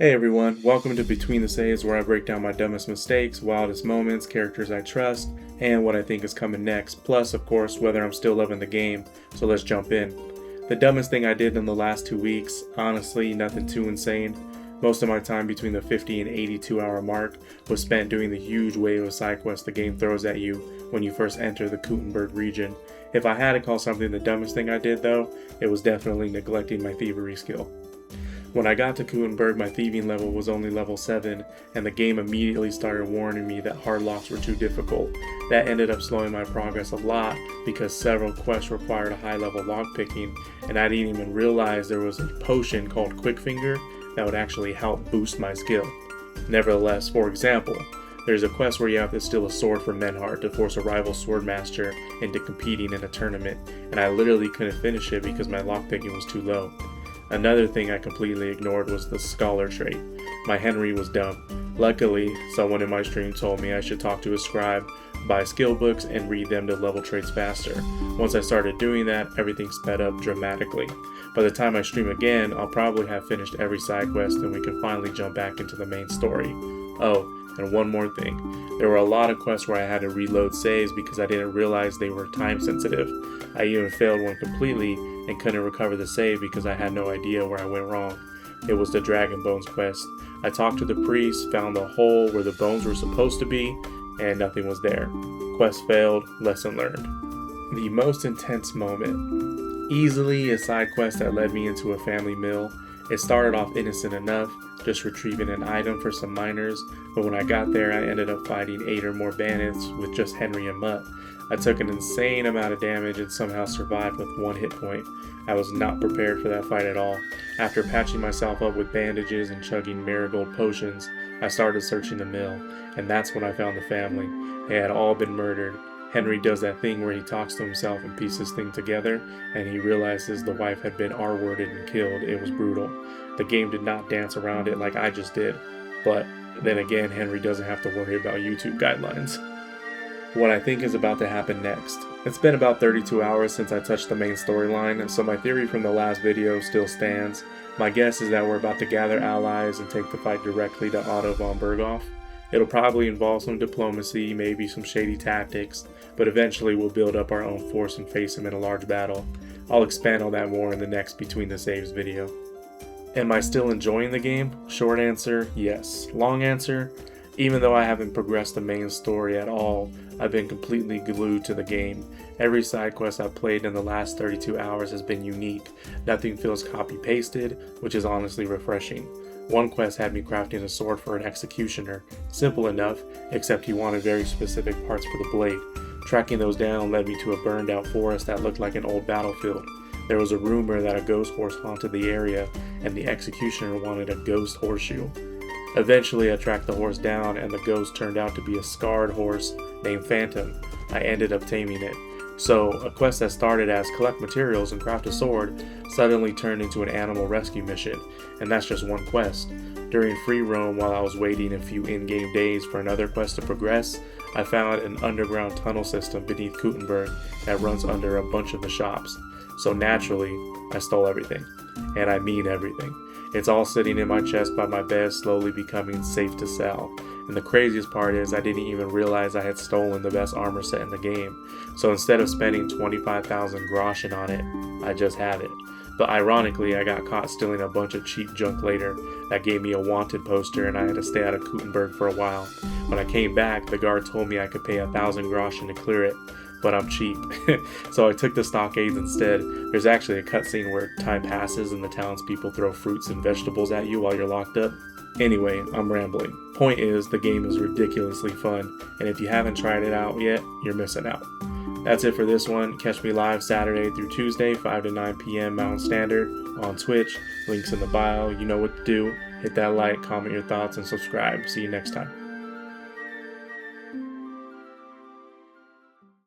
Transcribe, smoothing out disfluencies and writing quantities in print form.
Hey everyone, welcome to Between the Saves, where I break down my dumbest mistakes, wildest moments, characters I trust, and what I think is coming next, plus of course whether I'm still loving the game, so let's jump in. The dumbest thing I did in the last 2 weeks, honestly nothing too insane. Most of my time between the 50 and 82 hour mark was spent doing the huge wave of side quests the game throws at you when you first enter the Kutenberg region. If I had to call something the dumbest thing I did though, it was definitely neglecting my thievery skill. When I got to Kutenberg, my thieving level was only level 7, and the game immediately started warning me that hard locks were too difficult. That ended up slowing my progress a lot because several quests required a high level lockpicking, and I didn't even realize there was a potion called Quick Finger that would actually help boost my skill. Nevertheless, for example, there's a quest where you have to steal a sword from Menhart to force a rival swordmaster into competing in a tournament, and I literally couldn't finish it because my lockpicking was too low. Another thing I completely ignored was the scholar trait. My Henry was dumb. Luckily, someone in my stream told me I should talk to a scribe, buy skill books, and read them to level traits faster. Once I started doing that, everything sped up dramatically. By the time I stream again, I'll probably have finished every side quest and we can finally jump back into the main story. Oh, and one more thing. There were a lot of quests where I had to reload saves because I didn't realize they were time sensitive. I even failed one completely and couldn't recover the save because I had no idea where I went wrong. It was the Dragon Bones quest. I talked to the priest, found the hole where the bones were supposed to be, and nothing was there. Quest failed, lesson learned. The most intense moment. Easily a side quest that led me into a family meal. It started off innocent enough, just retrieving an item for some miners, but when I got there I ended up fighting 8 or more bandits with just Henry and Mutt. I took an insane amount of damage and somehow survived with 1 hit point. I was not prepared for that fight at all. After patching myself up with bandages and chugging marigold potions, I started searching the mill, and that's when I found the family. They had all been murdered. Henry does that thing where he talks to himself and pieces things together, and he realizes the wife had been R-worded and killed. It was brutal. The game did not dance around it like I just did, but then again, Henry doesn't have to worry about YouTube guidelines. What I think is about to happen next. It's been about 32 hours since I touched the main storyline, so my theory from the last video still stands. My guess is that we're about to gather allies and take the fight directly to Otto von Berghoff. It'll probably involve some diplomacy, maybe some shady tactics, but eventually we'll build up our own force and face him in a large battle. I'll expand on that more in the next Between the Saves video. Am I still enjoying the game? Short answer, yes. Long answer, even though I haven't progressed the main story at all, I've been completely glued to the game. Every side quest I've played in the last 32 hours has been unique. Nothing feels copy-pasted, which is honestly refreshing. One quest had me crafting a sword for an executioner. Simple enough, except he wanted very specific parts for the blade. Tracking those down led me to a burned out forest that looked like an old battlefield. There was a rumor that a ghost horse haunted the area, and the executioner wanted a ghost horseshoe. Eventually I tracked the horse down, and the ghost turned out to be a scarred horse named Phantom. I ended up taming it. So, a quest that started as collect materials and craft a sword suddenly turned into an animal rescue mission, and that's just one quest. During free roam while I was waiting a few in-game days for another quest to progress, I found an underground tunnel system beneath Kutenberg that runs under a bunch of the shops. So naturally, I stole everything. And I mean everything. It's all sitting in my chest by my bed, slowly becoming safe to sell. And the craziest part is I didn't even realize I had stolen the best armor set in the game. So instead of spending 25,000 groschen on it, I just had it. But ironically, I got caught stealing a bunch of cheap junk later. That gave me a wanted poster and I had to stay out of Kutenberg for a while. When I came back, the guard told me I could pay 1,000 groschen to clear it. But I'm cheap. So I took the stockades instead. There's actually a cutscene where time passes and the townspeople throw fruits and vegetables at you while you're locked up. Anyway, I'm rambling. Point is, the game is ridiculously fun, and if you haven't tried it out yet, you're missing out. That's it for this one. Catch me live Saturday through Tuesday, 5 to 9 p.m. Mountain Standard, on Twitch. Links in the bio. You know what to do. Hit that like, comment your thoughts, and subscribe. See you next time.